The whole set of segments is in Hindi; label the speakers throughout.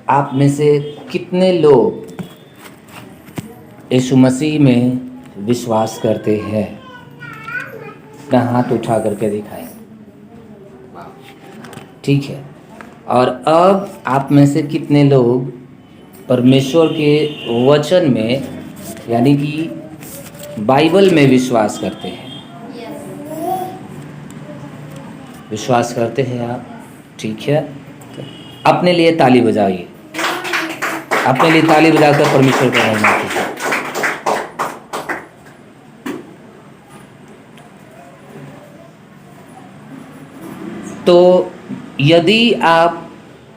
Speaker 1: आप में से कितने लोग यीशु मसीह में विश्वास करते हैं? अपना हाथ उठा करके दिखाएं। ठीक है। और अब आप में से कितने लोग परमेश्वर के वचन में यानी कि बाइबल में विश्वास करते हैं? विश्वास करते हैं आप? ठीक है। अपने लिए ताली बजाइए, अपने लिए ताली बजाकर परमेश्वर का महिमा कीजिए। तो यदि आप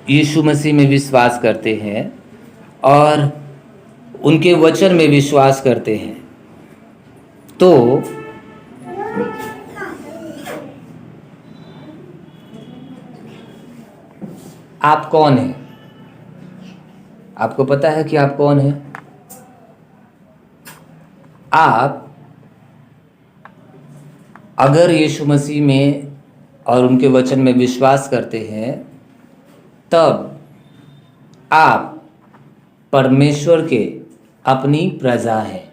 Speaker 1: यीशु मसीह में विश्वास करते हैं और उनके वचन में विश्वास करते हैं तो आप कौन हैं? आपको पता है कि आप कौन हैं? आप अगर यीशु मसीह में और उनके वचन में विश्वास करते हैं तब आप परमेश्वर के अपनी प्रजा हैं,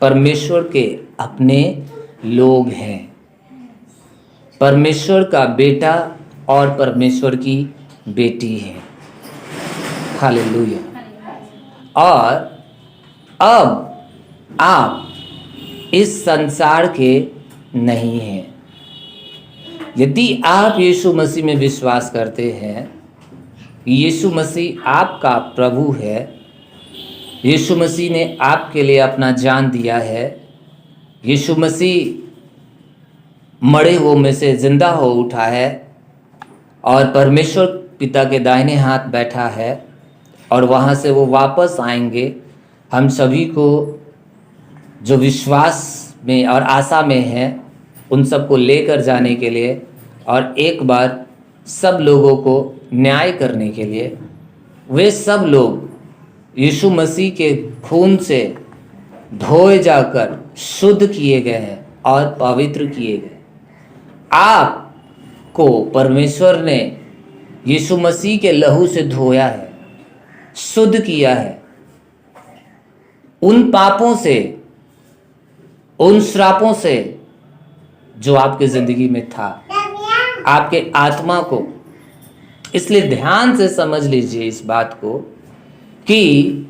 Speaker 1: परमेश्वर के अपने लोग हैं, परमेश्वर का बेटा और परमेश्वर की बेटी है। हालेलुया। और अब आप इस संसार के नहीं हैं। यदि आप यीशु मसीह में विश्वास करते हैं, यीशु मसीह आपका प्रभु है, यीशु मसीह ने आपके लिए अपना जान दिया है, यीशु मसीह मरे हुओं में से जिंदा हो उठा है और परमेश्वर पिता के दाहिने हाथ बैठा है और वहाँ से वो वापस आएंगे हम सभी को जो विश्वास में और आशा में हैं उन सबको लेकर जाने के लिए और एक बार सब लोगों को न्याय करने के लिए। वे सब लोग यीशु मसीह के खून से धोए जाकर शुद्ध किए गए हैं और पवित्र किए गए। आपको परमेश्वर ने यीशु मसीह के लहू से धोया है, शुद्ध किया है। उन पापों से, उन श्रापों से जो आपकी जिंदगी में था, आपके आत्मा को। इसलिए ध्यान से समझ लीजिए इस बात को कि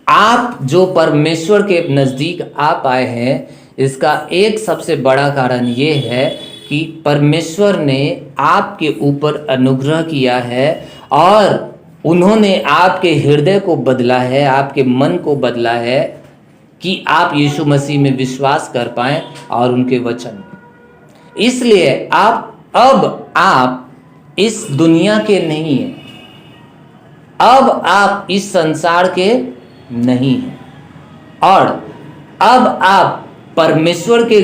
Speaker 1: आप जो परमेश्वर के नज़दीक आ पाए हैं, इसका एक सबसे बड़ा कारण ये है कि परमेश्वर ने आपके ऊपर अनुग्रह किया है और उन्होंने आपके हृदय को बदला है, आपके मन को बदला है कि आप यीशु मसीह में विश्वास कर पाएं और उनके वचन में। इसलिए आप इस दुनिया के नहीं हैं, अब आप इस संसार के नहीं हैं और अब आप परमेश्वर के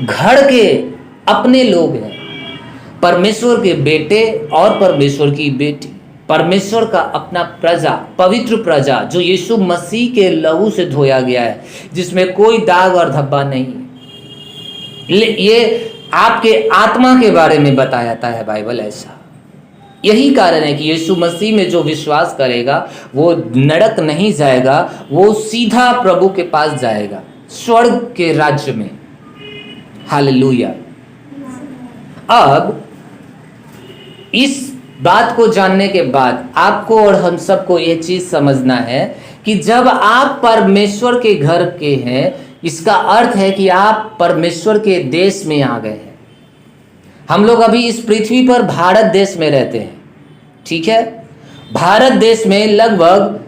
Speaker 1: घर के अपने लोग हैं, परमेश्वर के बेटे और परमेश्वर की बेटी, परमेश्वर का अपना प्रजा, पवित्र प्रजा जो यीशु मसीह के लहू से धोया गया है, जिसमें कोई दाग और धब्बा नहीं है। ये आपके आत्मा के बारे में बताया जाता है बाइबल ऐसा। यही कारण है कि यीशु मसीह में जो विश्वास करेगा वो नरक नहीं जाएगा, वो सीधा प्रभु के पास जाएगा, स्वर्ग के राज्य में। हालेलुया। अब इस बात को जानने के बाद आपको और हम सबको ये चीज समझना है कि जब आप परमेश्वर के घर के हैं, इसका अर्थ है कि आप परमेश्वर के देश में आ गए हैं। हम लोग अभी इस पृथ्वी पर भारत देश में रहते हैं, ठीक है। भारत देश में लगभग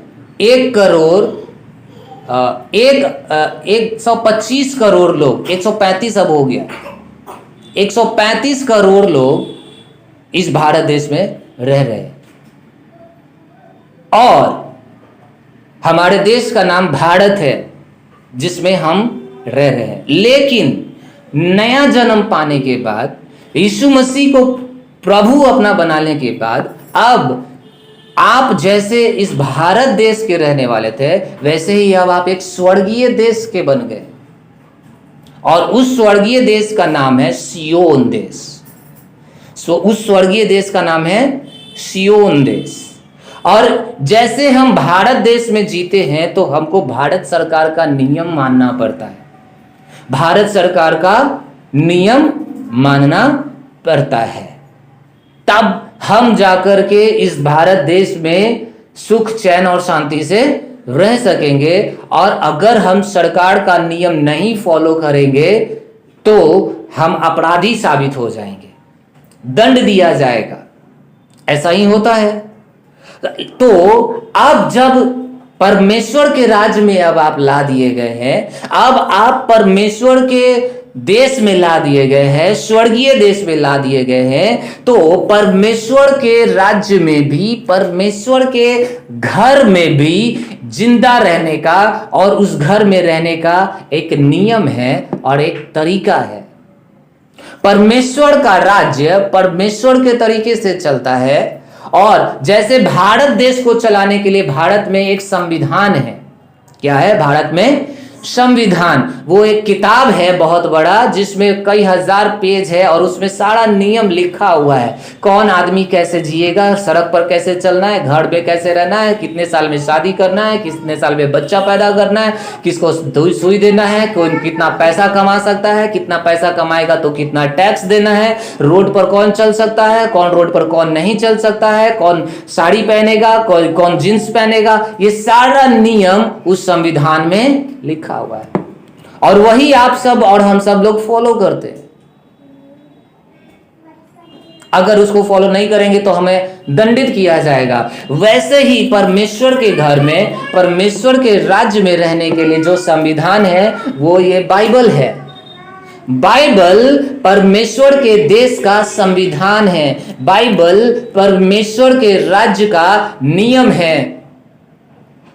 Speaker 1: 125 करोड़ लोग, 135 अब हो गया, 135 करोड़ लोग इस भारत देश में रह रहे हैं और हमारे देश का नाम भारत है जिसमें हम रह रहे हैं। लेकिन नया जन्म पाने के बाद, यीशु मसीह को प्रभु अपना बनाने के बाद, अब आप जैसे इस भारत देश के रहने वाले थे वैसे ही अब आप एक स्वर्गीय देश के बन गए और उस स्वर्गीय देश का नाम है सियोन देश। उस स्वर्गीय देश का नाम है सियोन देश। और जैसे हम भारत देश में जीते हैं तो हमको भारत सरकार का नियम मानना पड़ता है, भारत सरकार का नियम मानना पड़ता है, तब हम जाकर के इस भारत देश में सुख चैन और शांति से रह सकेंगे। और अगर हम सरकार का नियम नहीं फॉलो करेंगे तो हम अपराधी साबित हो जाएंगे, दंड दिया जाएगा। ऐसा ही होता है। तो अब जब परमेश्वर के राज्य में अब आप ला दिए गए हैं, अब आप परमेश्वर के देश में ला दिए गए हैं, स्वर्गीय देश में ला दिए गए हैं, तो परमेश्वर के राज्य में भी, परमेश्वर के घर में भी जिंदा रहने का और उस घर में रहने का एक नियम है और एक तरीका है। परमेश्वर का राज्य परमेश्वर के तरीके से चलता है। और जैसे भारत देश को चलाने के लिए भारत में एक संविधान है। क्या है भारत में? संविधान। वो एक किताब है बहुत बड़ा, जिसमें कई हजार पेज है और उसमें सारा नियम लिखा हुआ है। कौन आदमी कैसे जिएगा, सड़क पर कैसे चलना है, घर पे कैसे रहना है, कितने साल में शादी करना है, कितने साल में बच्चा पैदा करना है, किसको सुई देना है, कौन कितना पैसा कमा सकता है, कितना पैसा कमाएगा तो कितना टैक्स देना है, रोड पर कौन चल सकता है, कौन रोड पर कौन नहीं चल सकता है, कौन साड़ी पहनेगा, कौन जींस पहनेगा, ये सारा नियम उस संविधान में लिखा हुआ है। और वही आप सब और हम सब लोग फॉलो करते हैं। अगर उसको फॉलो नहीं करेंगे तो हमें दंडित किया जाएगा। वैसे ही परमेश्वर के घर में, परमेश्वर के राज्य में रहने के लिए जो संविधान है वो ये बाइबल है। बाइबल परमेश्वर के देश का संविधान है। बाइबल परमेश्वर के राज्य का नियम है,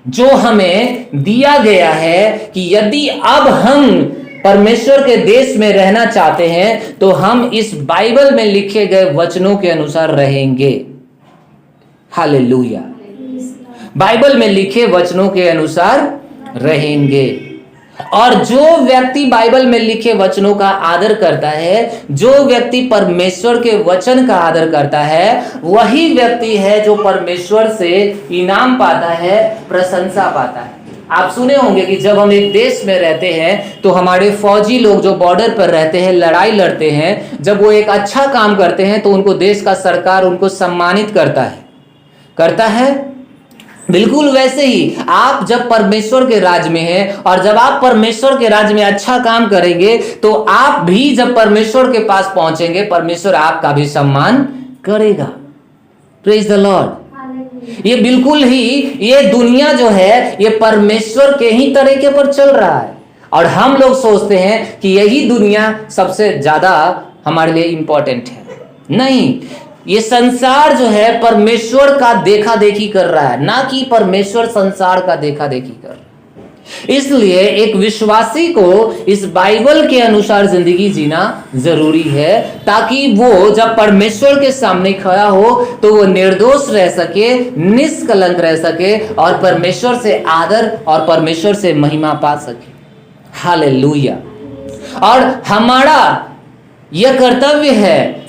Speaker 1: जो हमें दिया गया है कि यदि अब हम परमेश्वर के देश में रहना चाहते हैं तो हम इस बाइबल में लिखे गए वचनों के अनुसार रहेंगे। हालेलुया। बाइबल में लिखे वचनों के अनुसार रहेंगे। और जो व्यक्ति बाइबल में लिखे वचनों का आदर करता है, जो व्यक्ति परमेश्वर के वचन का आदर करता है, वही व्यक्ति है जो परमेश्वर से इनाम पाता है, प्रशंसा पाता है। आप सुने होंगे कि जब हम एक देश में रहते हैं तो हमारे फौजी लोग जो बॉर्डर पर रहते हैं, लड़ाई लड़ते हैं, जब वो एक अच्छा काम करते हैं तो उनको देश का सरकार उनको सम्मानित करता है। बिल्कुल वैसे ही आप जब परमेश्वर के राज्य में हैं और जब आप परमेश्वर के राज्य में अच्छा काम करेंगे तो आप भी जब परमेश्वर के पास पहुंचेंगे, परमेश्वर आपका भी सम्मान करेगा। Praise the Lord. ये बिल्कुल ही, ये दुनिया जो है ये परमेश्वर के ही तरीके पर चल रहा है और हम लोग सोचते हैं कि यही दुनिया सबसे ज्यादा हमारे लिए इंपॉर्टेंट है। नहीं, ये संसार जो है परमेश्वर का देखा देखी कर रहा है, ना कि परमेश्वर संसार का देखा देखी कर रहा है। इसलिए एक विश्वासी को इस बाइबल के अनुसार जिंदगी जीना जरूरी है, ताकि वो जब परमेश्वर के सामने खड़ा हो तो वो निर्दोष रह सके, निष्कलंक रह सके और परमेश्वर से आदर और परमेश्वर से महिमा पा सके। हालेलुया। और हमारा यह कर्तव्य है,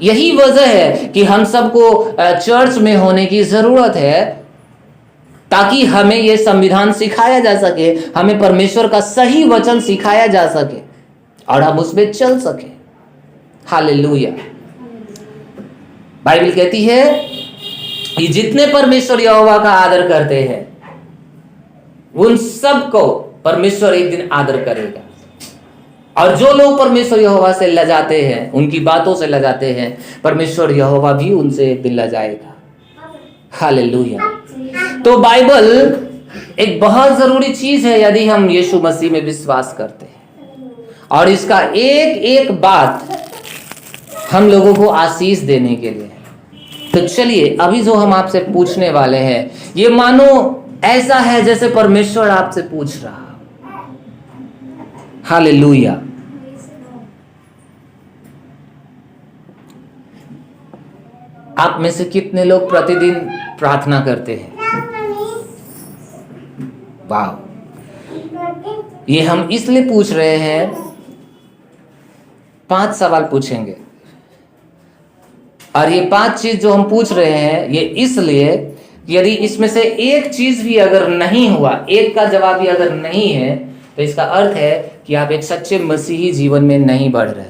Speaker 1: यही वजह है कि हम सबको चर्च में होने की जरूरत है, ताकि हमें यह संविधान सिखाया जा सके, हमें परमेश्वर का सही वचन सिखाया जा सके और हम उसमें चल सके। हालेलुया। बाइबल कहती है कि जितने परमेश्वर यहोवा का आदर करते हैं उन सबको परमेश्वर एक दिन आदर करेगा। और जो लोग परमेश्वर यहोवा से लजाते हैं, उनकी बातों से लजाते हैं, परमेश्वर यहोवा भी उनसे एक दिन लजाएगा। हालेलुया। तो बाइबल एक बहुत जरूरी चीज है यदि हम यीशु मसीह में विश्वास करते हैं, और इसका एक एक बात हम लोगों को आशीष देने के लिए है। तो चलिए, अभी जो हम आपसे पूछने वाले हैं, ये मानो ऐसा है जैसे परमेश्वर आपसे पूछ रहा। हालेलुया। आप में से कितने लोग प्रतिदिन प्रार्थना करते हैं? वाह। ये हम इसलिए पूछ रहे हैं, 5 सवाल पूछेंगे और ये 5 चीज जो हम पूछ रहे हैं ये इसलिए यदि इसमें से एक चीज भी अगर नहीं हुआ, एक का जवाब भी अगर नहीं है, तो इसका अर्थ है कि आप एक सच्चे मसीही जीवन में नहीं बढ़ रहे।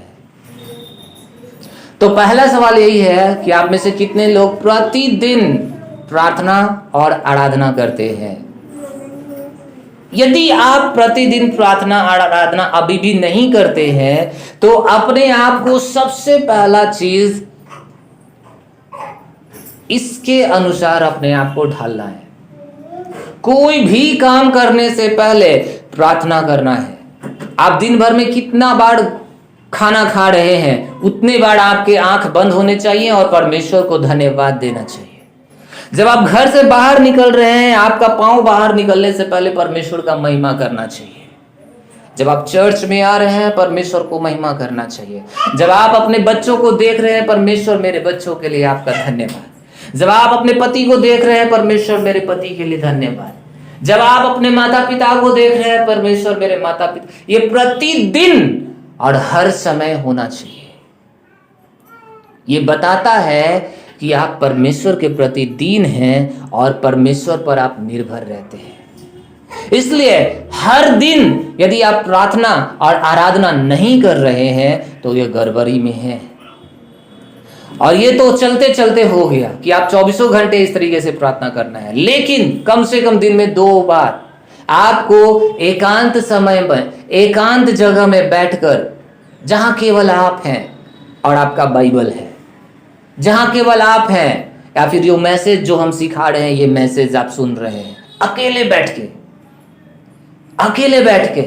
Speaker 1: तो पहला सवाल यही है कि आप में से कितने लोग प्रतिदिन प्रार्थना और आराधना करते हैं। यदि आप प्रतिदिन प्रार्थना और आराधना अभी भी नहीं करते हैं, तो अपने आप को सबसे पहला चीज इसके अनुसार अपने आप को ढालना है। कोई भी काम करने से पहले प्रार्थना करना है। आप दिन भर में कितना बार खाना खा रहे हैं, उतने बार आपके आंख बंद होने चाहिए और परमेश्वर को धन्यवाद देना चाहिए। जब आप घर से बाहर निकल रहे हैं, आपका पांव बाहर निकलने से पहले परमेश्वर का महिमा करना चाहिए। जब आप चर्च में आ रहे हैं, परमेश्वर को महिमा करना चाहिए। जब आप अपने बच्चों को देख रहे हैं, परमेश्वर मेरे बच्चों के लिए आपका धन्यवाद। जब आप अपने पति को देख रहे हैं, परमेश्वर मेरे पति के लिए धन्यवाद। जब आप अपने माता पिता को देख रहे हैं, परमेश्वर मेरे माता पिता। ये प्रतिदिन और हर समय होना चाहिए। ये बताता है कि आप परमेश्वर के प्रति दीन हैं और परमेश्वर पर आप निर्भर रहते हैं। इसलिए हर दिन यदि आप प्रार्थना और आराधना नहीं कर रहे हैं, तो ये गड़बड़ी में है। और ये तो चलते चलते हो गया कि आप 24 घंटे इस तरीके से प्रार्थना करना है, लेकिन कम से कम दिन में 2 बार आपको एकांत समय में, एकांत जगह में बैठकर, जहां केवल आप हैं और आपका बाइबल है, जहां केवल आप हैं, या फिर जो मैसेज जो हम सिखा रहे हैं, ये मैसेज आप सुन रहे हैं, अकेले बैठ के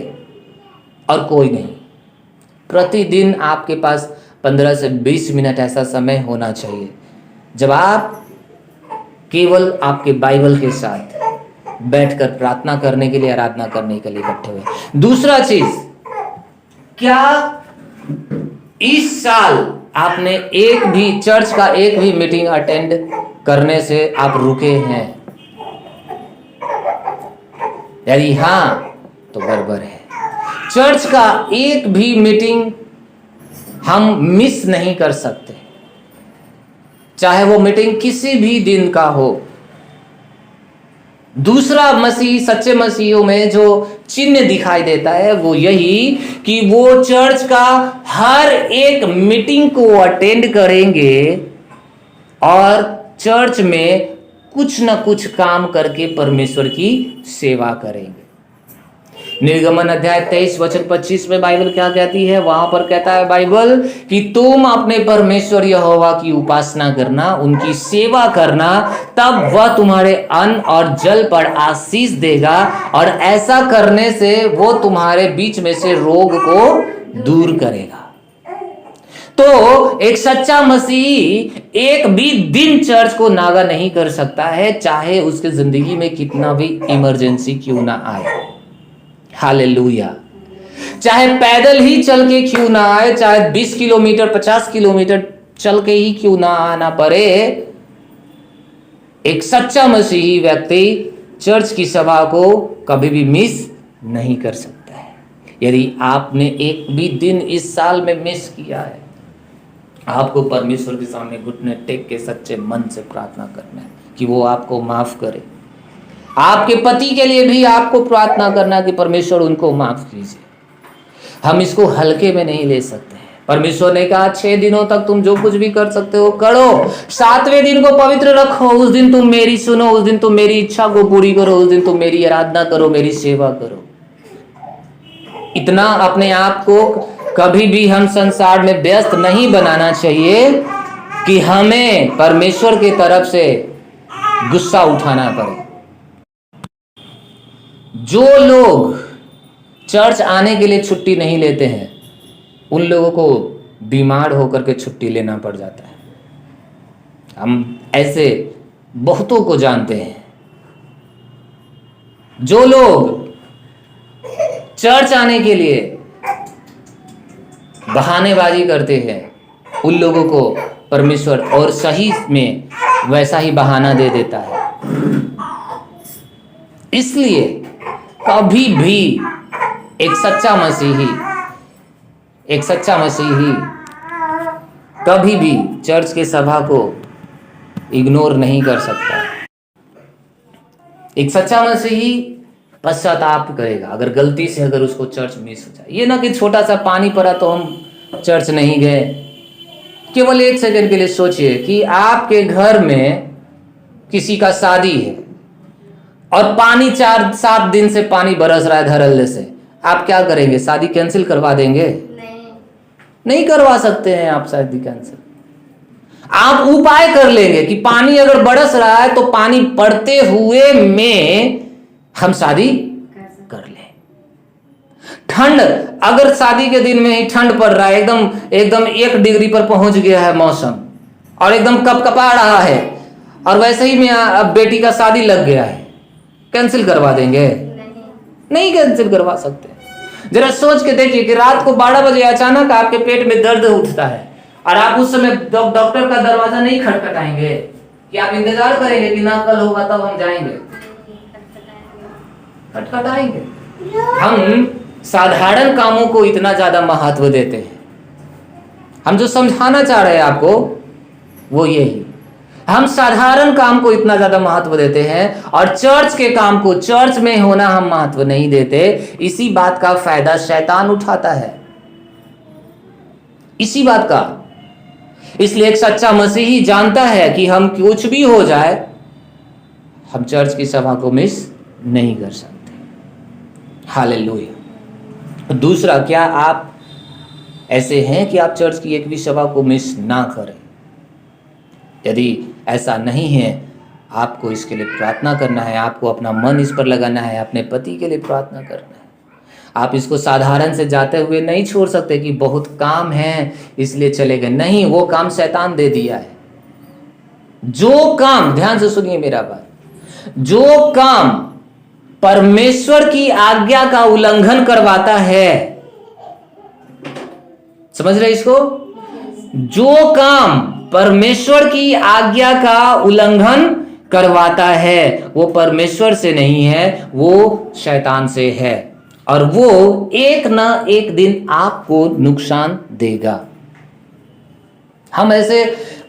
Speaker 1: और कोई नहीं। प्रतिदिन आपके पास 15 से 20 मिनट ऐसा समय होना चाहिए जब आप केवल आपके बाइबल के साथ बैठकर प्रार्थना करने के लिए, आराधना करने के लिए इकट्ठे हुए। दूसरा चीज, क्या इस साल आपने एक भी चर्च का एक भी मीटिंग अटेंड करने से आप रुके हैं? यदि हाँ, तो गड़बड़ है। चर्च का एक भी मीटिंग हम मिस नहीं कर सकते, चाहे वो मीटिंग किसी भी दिन का हो। दूसरा मसीह, सच्चे मसीहों में जो चिन्ह दिखाई देता है वो यही कि वो चर्च का हर एक मीटिंग को अटेंड करेंगे और चर्च में कुछ ना कुछ काम करके परमेश्वर की सेवा करेंगे। निर्गमन अध्याय 23 वचन 25 में बाइबल क्या कहती है? वहां पर कहता है बाइबल कि तुम अपने परमेश्वर यहोवा की उपासना करना, उनकी सेवा करना, तब वह तुम्हारे अन्न और जल पर आशीष देगा और ऐसा करने से वो तुम्हारे बीच में से रोग को दूर करेगा। तो एक सच्चा मसीही एक भी दिन चर्च को नागा नहीं कर सकता है, चाहे उसके जिंदगी में कितना भी इमरजेंसी क्यों ना आए। हालेलुया। चाहे पैदल ही चल के क्यों ना आए, चाहे 20 किलोमीटर 50 किलोमीटर चल के ही क्यों ना आना पड़े, एक सच्चा मसीही व्यक्ति चर्च की सभा को कभी भी मिस नहीं कर सकता है। यदि आपने एक भी दिन इस साल में मिस किया है, आपको परमेश्वर के सामने घुटने टेक के सच्चे मन से प्रार्थना करना है कि वो आपको माफ करे। आपके पति के लिए भी आपको प्रार्थना करना कि परमेश्वर उनको माफ कीजिए। हम इसको हल्के में नहीं ले सकते हैं। परमेश्वर ने कहा 6 दिनों तक तुम जो कुछ भी कर सकते हो करो, 7वें दिन को पवित्र रखो, उस दिन तुम मेरी सुनो, उस दिन तुम मेरी इच्छा को पूरी करो, उस दिन तुम मेरी आराधना करो, मेरी सेवा करो। इतना अपने आप को कभी भी हम संसार में व्यस्त नहीं बनाना चाहिए कि हमें परमेश्वर की तरफ से गुस्सा उठाना पड़े। जो लोग चर्च आने के लिए छुट्टी नहीं लेते हैं, उन लोगों को बीमार होकर के छुट्टी लेना पड़ जाता है। हम ऐसे बहुतों को जानते हैं। जो लोग चर्च आने के लिए बहानेबाजी करते हैं, उन लोगों को परमेश्वर और सही में वैसा ही बहाना दे देता है। इसलिए कभी भी एक सच्चा मसीही कभी भी चर्च के सभा को इग्नोर नहीं कर सकता। एक सच्चा मसीही पश्चाताप करेगा अगर गलती से अगर उसको चर्च मिस हो जाए। ये ना कि छोटा सा पानी पड़ा तो हम चर्च नहीं गए। केवल एक सेकंड के लिए सोचिए कि आपके घर में किसी का शादी है और पानी 4-7 दिन से पानी बरस रहा है धड़ल्ले से, आप क्या करेंगे? शादी कैंसिल करवा देंगे? नहीं करवा सकते हैं आप शादी कैंसिल। आप उपाय कर लेंगे कि पानी अगर बरस रहा है तो पानी पड़ते हुए में हम शादी कर लें। ठंड, अगर शादी के दिन में ही ठंड पड़ रहा है, एकदम 1 डिग्री पर पहुंच गया है मौसम और एकदम कपकपा रहा है और वैसे ही में अब बेटी का शादी लग गया है, कैंसिल करवा देंगे? नहीं कैंसिल करवा सकते। जरा सोच के देखिए कि रात को 12 बजे अचानक आपके पेट में दर्द उठता है और आप उस समय डॉक्टर का दरवाजा नहीं खटखटाएंगे कि आप इंतजार करेंगे कि ना कल होगा तब हम जाएंगे? खटखटाएंगे। हम साधारण कामों को इतना ज्यादा महत्व देते हैं। हम जो समझाना चाह रहे हैं आपको वो यही, हम साधारण काम को इतना ज्यादा महत्व देते हैं और चर्च के काम को, चर्च में होना हम महत्व नहीं देते। इसी बात का फायदा शैतान उठाता है, इसी बात का। इसलिए एक सच्चा मसीही जानता है कि हम कुछ भी हो जाए हम चर्च की सभा को मिस नहीं कर सकते। हालेलुया। दूसरा, क्या आप ऐसे हैं कि आप चर्च की एक भी सभा को मिस ना करें? यदि ऐसा नहीं है, आपको इसके लिए प्रार्थना करना है, आपको अपना मन इस पर लगाना है, अपने पति के लिए प्रार्थना करना है। आप इसको साधारण से जाते हुए नहीं छोड़ सकते कि बहुत काम है इसलिए चले गए। नहीं, वो काम शैतान दे दिया है। जो काम, ध्यान से सुनिए मेरा बात, जो काम परमेश्वर की आज्ञा का उल्लंघन करवाता है, समझ रहे इसको? जो काम परमेश्वर की आज्ञा का उल्लंघन करवाता है वो परमेश्वर से नहीं है, वो शैतान से है और वो एक ना एक दिन आपको नुकसान देगा। हम ऐसे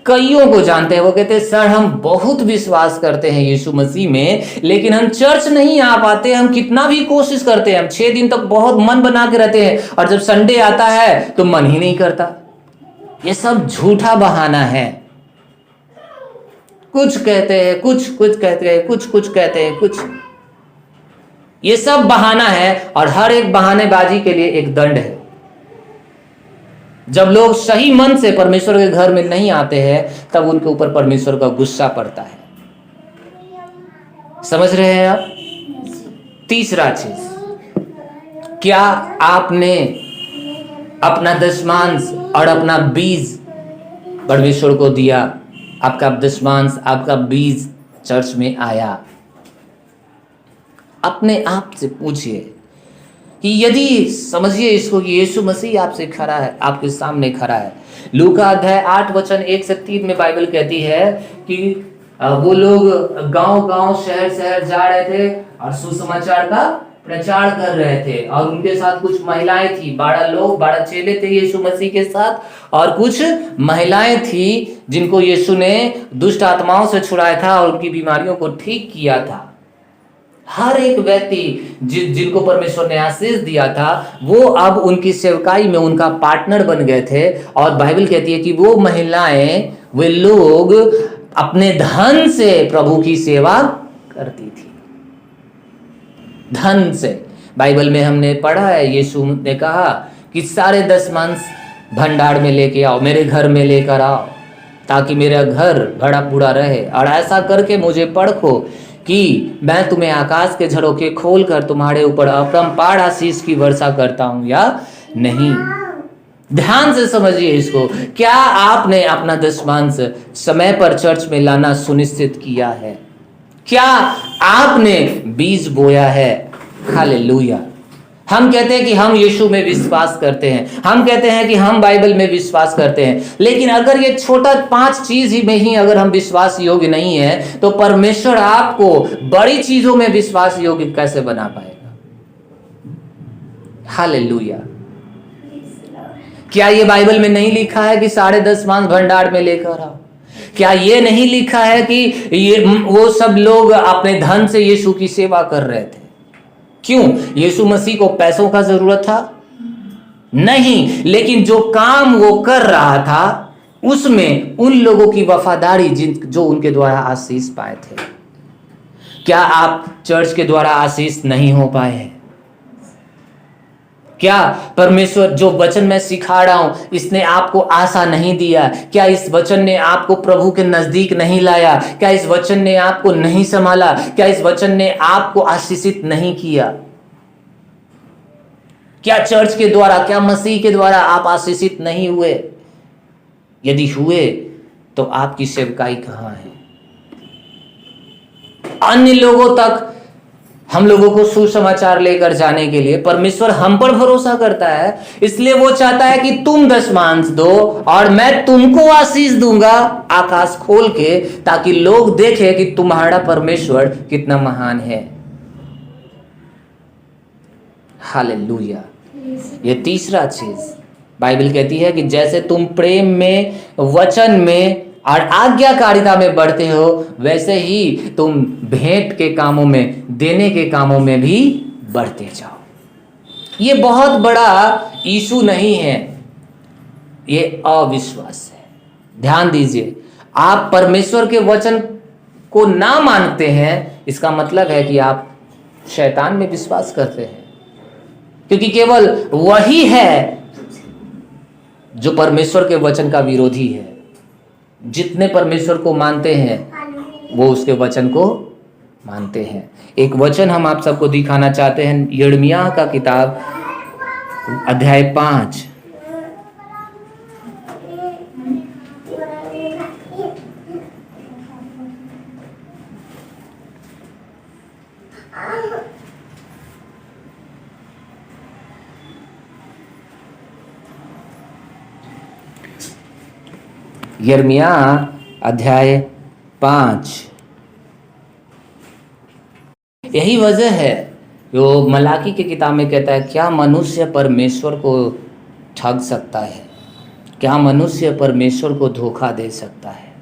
Speaker 1: कईयों को जानते हैं, वो कहते हैं सर हम बहुत विश्वास करते हैं यीशु मसीह में लेकिन हम चर्च नहीं आ पाते, हम कितना भी कोशिश करते हैं, हम 6 दिन तक बहुत मन बना के रहते हैं और जब संडे आता है तो मन ही नहीं करता। ये सब झूठा बहाना है। कुछ कहते हैं, कुछ कहते हैं, कुछ कहते हैं, कुछ, ये सब बहाना है और हर एक बहानेबाजी के लिए एक दंड है। जब लोग सही मन से परमेश्वर के घर में नहीं आते हैं तब उनके ऊपर परमेश्वर का गुस्सा पड़ता है। समझ रहे हैं आप? तीसरा चीज, क्या आपने अपना दशमांश और अपना बीज परमेश्वर को दिया? आपका दशमांश, आपका बीज चर्च में आया? अपने आप से पूछिए कि यदि, समझिए इसको कि यीशु मसीह आपसे खड़ा है, आपके सामने खड़ा है। लूका अध्याय 8 वचन 1 से 3 में बाइबल कहती है कि वो लोग गांव-गांव, शहर-शहर जा रहे थे और सुसमाचार का प्रचार कर रहे थे और उनके साथ कुछ महिलाएं थी। 12 चेले थे यीशु मसीह के साथ और कुछ महिलाएं थी जिनको यीशु ने दुष्ट आत्माओं से छुड़ाया था और उनकी बीमारियों को ठीक किया था। हर एक व्यक्ति जिनको परमेश्वर ने आशीष दिया था वो अब उनकी सेवकाई में उनका पार्टनर बन गए थे और बाइबल कहती है कि वो महिलाएं, वे लोग अपने धन से प्रभु की सेवा करती थी। धन से, बाइबल में हमने पढ़ा है, यीशु ने कहा कि सारे दशमांश भंडार में लेके आओ, मेरे घर में लेकर आओ ताकि मेरा घर भरा पूरा रहे और ऐसा करके मुझे परखो कि मैं तुम्हें आकाश के झरोखे खोलकर तुम्हारे ऊपर अपरंपार आशीष की वर्षा करता हूं या नहीं। ध्यान से समझिए इसको। क्या आपने अपना दशमांश समय पर चर्च में लाना सुनिश्चित किया है? क्या आपने बीज बोया है? हालेलुया। हम कहते हैं कि हम यीशु में विश्वास करते हैं, हम कहते हैं कि हम बाइबल में विश्वास करते हैं, लेकिन अगर ये छोटा 5 चीज ही में ही अगर हम विश्वास योग्य नहीं है तो परमेश्वर आपको बड़ी चीजों में विश्वास योग्य कैसे बना पाएगा? हालेलुया। क्या ये बाइबल में नहीं लिखा है कि 10.5 भंडार में लेकर आओ? क्या ये नहीं लिखा है कि ये वो सब लोग अपने धन से यीशु की सेवा कर रहे थे? क्यों? यीशु मसीह को पैसों का जरूरत था? नहीं, लेकिन जो काम वो कर रहा था उसमें उन लोगों की वफादारी जो उनके द्वारा आशीष पाए थे। क्या आप चर्च के द्वारा आशीष नहीं हो पाए हैं? क्या परमेश्वर जो वचन मैं सिखा रहा हूं इसने आपको आशा नहीं दिया? क्या इस वचन ने आपको प्रभु के नजदीक नहीं लाया? क्या इस वचन ने आपको नहीं संभाला? क्या इस वचन ने आपको आशीषित नहीं किया? क्या चर्च के द्वारा, क्या मसीह के द्वारा आप आशीषित नहीं हुए? यदि हुए तो आपकी सेवकाई कहां है? अन्य लोगों तक हम लोगों को सुसमाचार लेकर जाने के लिए परमेश्वर हम पर भरोसा करता है, इसलिए वो चाहता है कि तुम दशमांश दो और मैं तुमको आशीष दूंगा आकाश खोल के, ताकि लोग देखें कि तुम्हारा परमेश्वर कितना महान है। हालेलुया। ये तीसरा चीज बाइबल कहती है कि जैसे तुम प्रेम में, वचन में और आज्ञाकारिता में बढ़ते हो, वैसे ही तुम भेंट के कामों में, देने के कामों में भी बढ़ते जाओ। ये बहुत बड़ा इशू नहीं है, ये अविश्वास है। ध्यान दीजिए, आप परमेश्वर के वचन को ना मानते हैं, इसका मतलब है कि आप शैतान में विश्वास करते हैं, क्योंकि केवल वही है जो परमेश्वर के वचन का विरोधी है। जितने परमेश्वर को मानते हैं वो उसके वचन को मानते हैं। एक वचन हम आप सबको दिखाना चाहते हैं, यिर्मयाह का किताब अध्याय 5। यिर्मयाह अध्याय 5। यही वजह है जो मलाकी के किताब में कहता है, क्या मनुष्य परमेश्वर को ठग सकता है? क्या मनुष्य परमेश्वर को धोखा दे सकता है?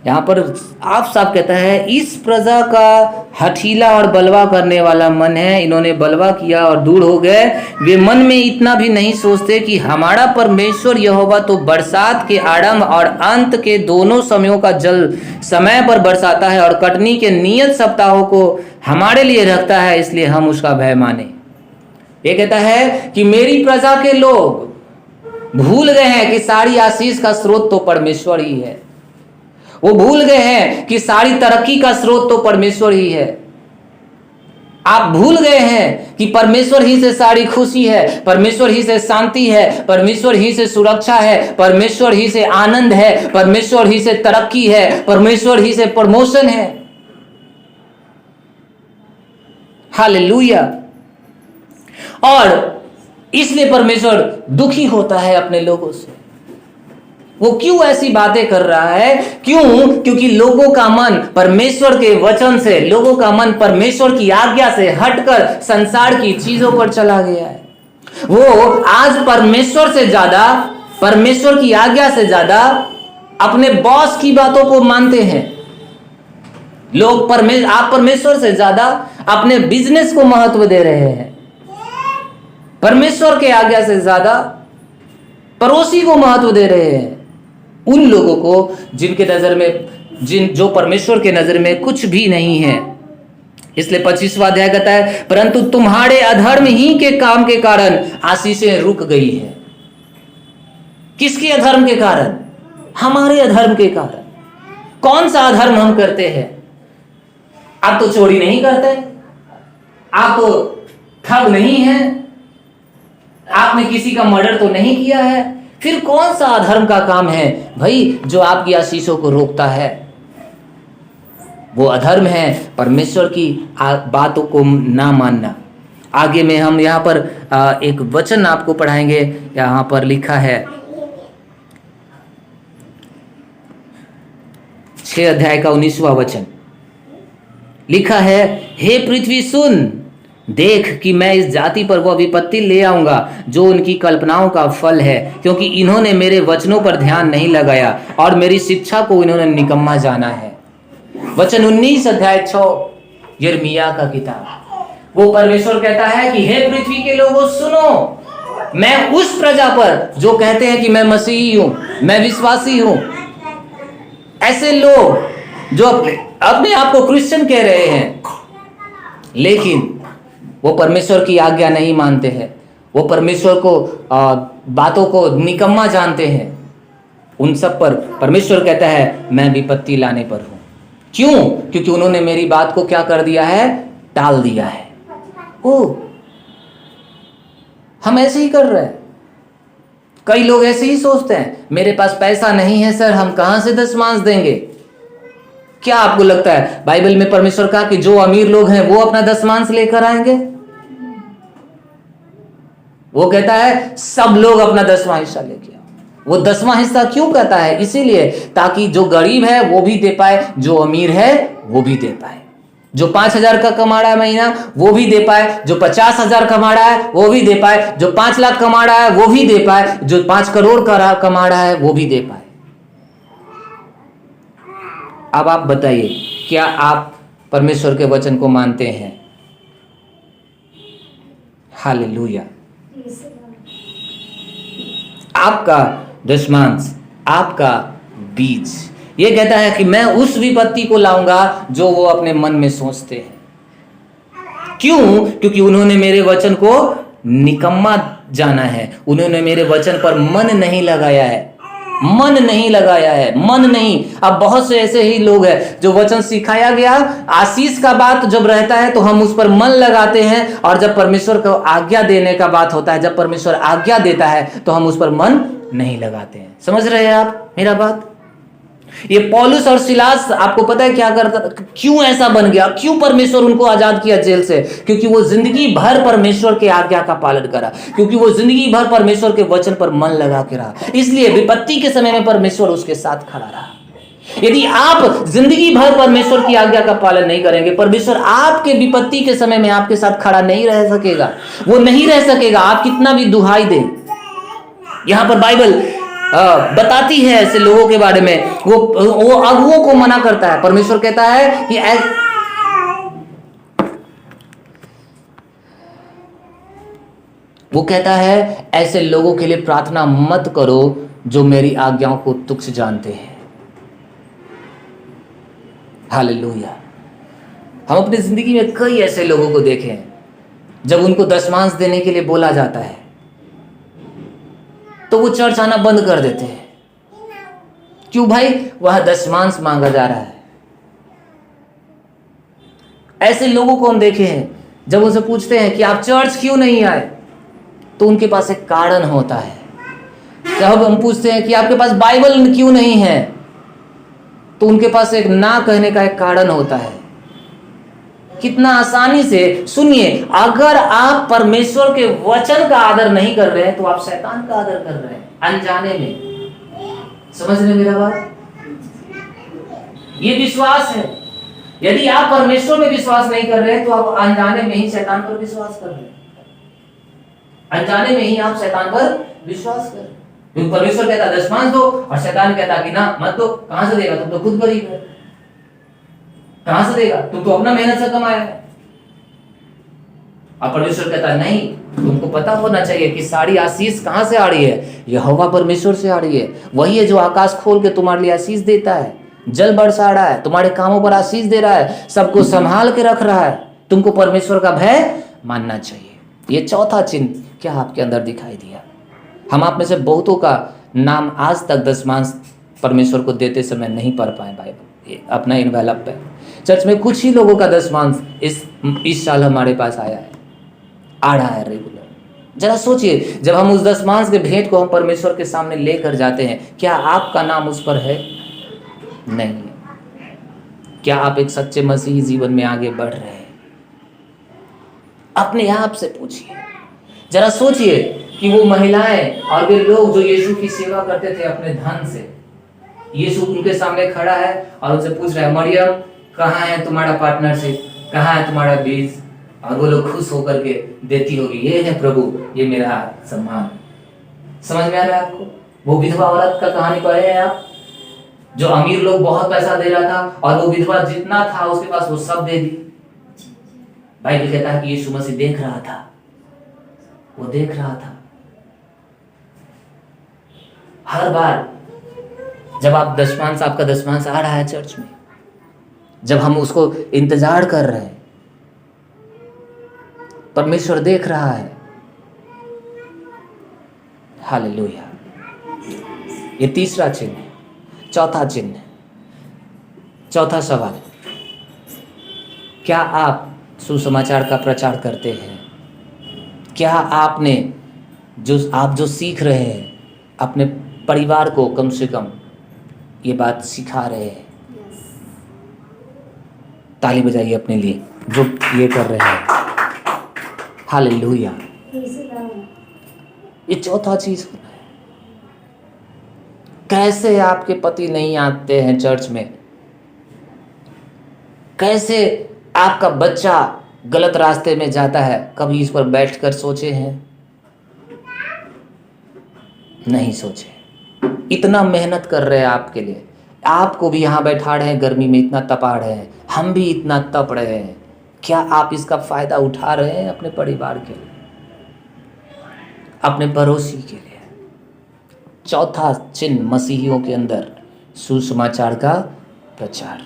Speaker 1: यहाँ पर आप साफ कहता है, इस प्रजा का हठीला और बलवा करने वाला मन है, इन्होंने बलवा किया और दूर हो गए। वे मन में इतना भी नहीं सोचते कि हमारा परमेश्वर यहोवा तो बरसात के आरंभ और अंत के दोनों समयों का जल समय पर बरसाता है और कटनी के नियत सप्ताहों को हमारे लिए रखता है, इसलिए हम उसका भय माने। ये कहता है कि मेरी प्रजा के लोग भूल गए हैं कि सारी आशीष का स्रोत तो परमेश्वर ही है। वो भूल गए हैं कि सारी तरक्की का स्रोत तो परमेश्वर ही है। आप भूल गए हैं कि परमेश्वर ही से सारी खुशी है, परमेश्वर ही से शांति है, परमेश्वर ही से सुरक्षा है, परमेश्वर ही से आनंद है, परमेश्वर ही से तरक्की है, परमेश्वर ही से प्रमोशन है। हालेलुया। और इसलिए परमेश्वर दुखी होता है अपने लोगों से। वो क्यों ऐसी बातें कर रहा है? क्यों? क्योंकि लोगों का मन परमेश्वर के वचन से, लोगों का मन परमेश्वर की आज्ञा से हटकर संसार की चीजों पर चला गया है। वो आज परमेश्वर से ज्यादा, परमेश्वर की आज्ञा से ज्यादा अपने बॉस की बातों को मानते हैं। लोग आप परमेश्वर से ज्यादा अपने बिजनेस को महत्व दे रहे हैं, परमेश्वर के आज्ञा से ज्यादा पड़ोसी को महत्व दे रहे हैं। उन लोगों को जिनके नजर में, जो परमेश्वर के नजर में कुछ भी नहीं है। इसलिए 25वां अध्याय कहता है, परंतु तुम्हारे अधर्म ही के काम के कारण आशीषें रुक गई है। किसके अधर्म के कारण? हमारे अधर्म के कारण। कौन सा अधर्म हम करते हैं? आप तो चोरी नहीं करते, आप तो ठग नहीं है, आपने किसी का मर्डर तो नहीं किया है, फिर कौन सा अधर्म का काम है भाई जो आपकी आशीषों को रोकता है? वो अधर्म है परमेश्वर की बातों को ना मानना। आगे में हम यहाँ पर एक वचन आपको पढ़ाएंगे। यहाँ पर लिखा है 6 अध्याय का 19वां वचन लिखा है, हे पृथ्वी सुन, देख कि मैं इस जाति पर वह विपत्ति ले आऊंगा जो उनकी कल्पनाओं का फल है, क्योंकि इन्होंने मेरे वचनों पर ध्यान नहीं लगाया और मेरी शिक्षा को इन्होंने निकम्मा जाना है। वचन 19 अध्याय 6 यिर्मयाह का किताब। वो परमेश्वर कहता है कि हे पृथ्वी के लोगों सुनो, मैं उस प्रजा पर जो कहते हैं कि मैं मसीही हूं, मैं विश्वासी हूं, ऐसे लोग जो अपने आप को क्रिश्चियन कह रहे हैं लेकिन वो परमेश्वर की आज्ञा नहीं मानते हैं, वो परमेश्वर को बातों को निकम्मा जानते हैं, उन सब पर परमेश्वर कहता है मैं विपत्ति लाने पर हूं। क्यों? क्योंकि उन्होंने मेरी बात को क्या कर दिया है? टाल दिया है। ओ, हम ऐसे ही कर रहे हैं। कई लोग ऐसे ही सोचते हैं, मेरे पास पैसा नहीं है सर, हम कहां से दशमांश देंगे? क्या आपको लगता है बाइबल में परमेश्वर कहा कि जो अमीर लोग हैं वो अपना दशमांश लेकर आएंगे? वो कहता है सब लोग अपना 10वां हिस्सा लेके आओ। वो 10वां हिस्सा क्यों कहता है? इसीलिए ताकि जो गरीब है वो भी दे पाए, जो अमीर है वो भी दे पाए, जो 5,000 का कमा रहा है महीना वो भी दे पाए, जो 50,000 कमा रहा है वो भी दे पाए, जो 5 लाख कमा रहा है वो भी दे पाए, जो 5 करोड़ का कमा रहा है वो भी दे पाए। अब आप बताइए, क्या आप परमेश्वर के वचन को मानते हैं? हालेलुया। आपका दशमांश, आपका बीज, ये कहता है कि मैं उस विपत्ति को लाऊंगा जो वो अपने मन में सोचते हैं। क्यों? क्योंकि उन्होंने मेरे वचन को निकम्मा जाना है, उन्होंने मेरे वचन पर मन नहीं लगाया है। मन नहीं लगाया है, मन नहीं। अब बहुत से ऐसे ही लोग हैं जो वचन सिखाया गया, आशीष का बात जब रहता है तो हम उस पर मन लगाते हैं, और जब परमेश्वर को आज्ञा देने का बात होता है, जब परमेश्वर आज्ञा देता है तो हम उस पर मन नहीं लगाते हैं। समझ रहे हैं आप मेरा बात? ये पौलुस और सिलास, आपको पता है क्या करता, क्यों ऐसा बन गया? क्यों परमेश्वर उनको आजाद किया जेल से? क्योंकि वो जिंदगी भर परमेश्वर के आज्ञा का पालन करा, क्योंकि वो जिंदगी भर परमेश्वर के वचन पर मन लगा के रहा, इसलिए विपत्ति के समय में परमेश्वर उसके साथ खड़ा रहा। यदि आप जिंदगी भर परमेश्वर की आज्ञा का पालन नहीं करेंगे, परमेश्वर आपके विपत्ति के समय में आपके साथ खड़ा नहीं रह सकेगा, वो नहीं रह सकेगा, आप कितना भी दुहाई दें। यहां पर बाइबल बताती है ऐसे लोगों के बारे में, वो अगुओं को मना करता है। परमेश्वर कहता है कि वो कहता है ऐसे लोगों के लिए प्रार्थना मत करो जो मेरी आज्ञाओं को तुच्छ जानते हैं। हालेलुया। हम अपनी जिंदगी में कई ऐसे लोगों को देखे हैं, जब उनको दशमांश देने के लिए बोला जाता है तो वो चर्च आना बंद कर देते हैं। क्यों भाई? वह दशमांश मांगा जा रहा है। ऐसे लोगों को हम देखे हैं, जब उनसे पूछते हैं कि आप चर्च क्यों नहीं आए, तो उनके पास एक कारण होता है। जब हम पूछते हैं कि आपके पास बाइबल क्यों नहीं है, तो उनके पास एक ना कहने का एक कारण होता है। कितना आसानी से, सुनिए, अगर आप परमेश्वर के वचन का आदर नहीं कर रहे हैं तो आप शैतान का आदर कर रहे हैं अनजाने में। समझ रहे मेरा बात? ये विश्वास है। यदि आप परमेश्वर में विश्वास नहीं कर रहे हैं तो आप अनजाने में ही शैतान पर विश्वास कर रहे हैं। अनजाने में ही आप शैतान पर विश्वास कर रहे हैं। क्योंकि परमेश्वर कहता दशमांश दो और शैतान कहता कि ना मत दो। कहां से देगा? तुम तो खुद गरीब है, कहां से देगा? तुम तो अपना मेहनत से कमाया है। और परमेश्वर कहता नहीं, तुमको पता होना चाहिए कि सारी आशीष कहां से आ रही है? यहोवा परमेश्वर से आ रही है। वही है जो आकाश खोल के तुम्हारे लिए आशीष देता है, जल बरसा रहा है, तुम्हारे कामों पर आशीष दे रहा है, सबको संभाल के रख रहा है। तुमको परमेश्वर का भय मानना चाहिए। ये चौथा चिन्ह क्या आपके अंदर दिखाई दिया? हम आप में से बहुतों का नाम आज तक दशमांश परमेश्वर को देते समय नहीं पढ़ पाए बाइबल, अपना इनवेलप पे। चर्च में कुछ ही लोगों का दशमांश इस साल हमारे पास आया है, आ रहा है रेगुलर। जरा सोचिए, जब हम उस दशमांश के भेंट को हम परमेश्वर के सामने लेकर जाते हैं, क्या आपका नाम उस पर है? नहीं है। क्या आप एक सच्चे मसीही जीवन में आगे बढ़ रहे हैं? अपने आप से पूछिए। जरा सोचिए कि वो महिलाएं और वे लोग जो यीशु की सेवा करते थे अपने धन से, यीशु उनके सामने खड़ा है और उनसे पूछ रहा है, मरियम कहाँ है तुम्हारा पार्टनरशिप, कहाँ है तुम्हारा बीज? और वो लोग खुश होकर के देती होगी, ये है प्रभु, ये मेरा सम्मान। समझ में आ रहा है आपको? वो विधवा औरत का कहानी पढ़े हैं आप, जो अमीर लोग बहुत पैसा दे रहा था और वो विधवा जितना था उसके पास वो सब दे दी। बाइबल कहता है कि यीशु मसीह देख रहा था, वो देख रहा था। हर बार जब आप दशमांश, आपका दशमांश आ रहा है चर्च में, जब हम उसको इंतजार कर रहे हैं, परमेश्वर देख रहा है। हालेलुया। ये तीसरा चिन्ह है। चौथा चिन्ह, चौथा सवाल, क्या आप सुसमाचार का प्रचार करते हैं? क्या आपने जो सीख रहे हैं अपने परिवार को कम से कम ये बात सिखा रहे हैं? ताली बजाइए अपने लिए जो ये कर रहे हैं। हालेलुया। ये चौथा चीज होना है। कैसे आपके पति नहीं आते हैं चर्च में? कैसे आपका बच्चा गलत रास्ते में जाता है? कभी इस पर बैठकर सोचे हैं? नहीं सोचे। इतना मेहनत कर रहे हैं आपके लिए, आपको भी यहाँ बैठा रहे हैं, गर्मी में इतना तपा रहे हैं, हम भी इतना तप रहे हैं। क्या आप इसका फायदा उठा रहे हैं अपने परिवार के लिए, अपने पड़ोसी के लिए? चौथा चिन्ह मसीहियों के अंदर सुसमाचार का प्रचार,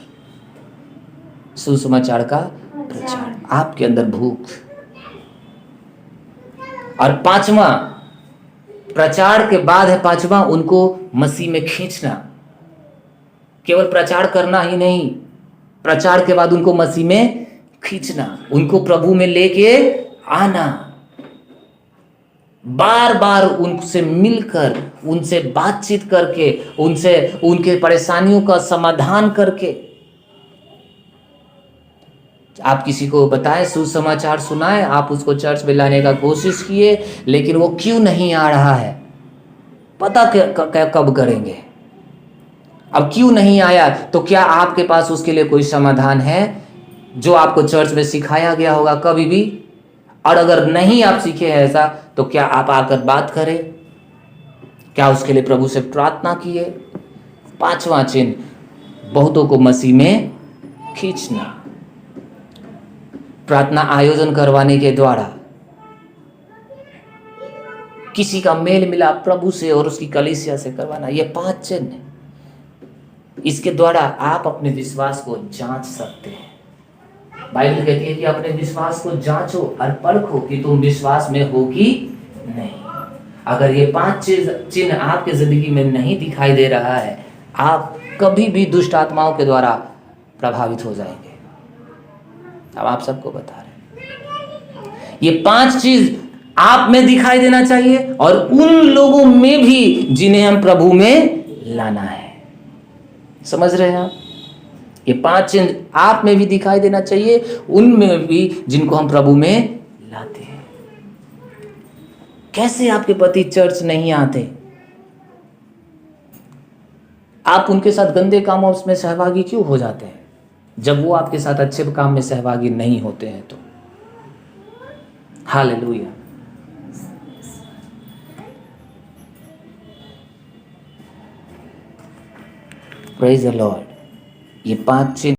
Speaker 1: सुसमाचार का प्रचार, आपके अंदर भूख। और पांचवा, प्रचार के बाद है पांचवा, उनको मसीह में खींचना। केवल प्रचार करना ही नहीं, प्रचार के बाद उनको मसीह में खींचना, उनको प्रभु में लेके आना, बार बार उनसे मिलकर, उनसे बातचीत करके, उनसे उनके परेशानियों का समाधान करके। आप किसी को बताएं, सुसमाचार सुनाएं, आप उसको चर्च में लाने का कोशिश किए, लेकिन वो क्यों नहीं आ रहा है, पता कब करेंगे? अब क्यों नहीं आया, तो क्या आपके पास उसके लिए कोई समाधान है जो आपको चर्च में सिखाया गया होगा कभी भी? और अगर नहीं आप सीखे हैं ऐसा, तो क्या आप आकर बात करें? क्या उसके लिए प्रभु से प्रार्थना किए? पांचवा चिन्ह, बहुतों को मसीह में खींचना, प्रार्थना आयोजन करवाने के द्वारा किसी का मेल मिलाप प्रभु से और उसकी कलीसिया से करवाना। ये 5 चिन्ह, इसके द्वारा आप अपने विश्वास को जांच सकते हैं। बाइबल कहती है कि अपने विश्वास को जांचो और परखो कि तुम विश्वास में हो कि नहीं। अगर ये 5 चिन्ह आपके जिंदगी में नहीं दिखाई दे रहा है, आप कभी भी दुष्ट आत्माओं के द्वारा प्रभावित हो जाएंगे। अब आप सबको बता रहे हैं, ये 5 चीज आप में दिखाई देना चाहिए और उन लोगों में भी जिन्हें हम प्रभु में लाना है। समझ रहे हैं आप? ये 5 चिन्ह आप में भी दिखाई देना चाहिए, उनमें भी जिनको हम प्रभु में लाते हैं। कैसे आपके पति चर्च नहीं आते? आप उनके साथ गंदे कामों में सहभागी क्यों हो जाते हैं जब वो आपके साथ अच्छे काम में सहभागी नहीं होते हैं? तो हालेलुया। Praise the Lord. ये 5 चिन्ह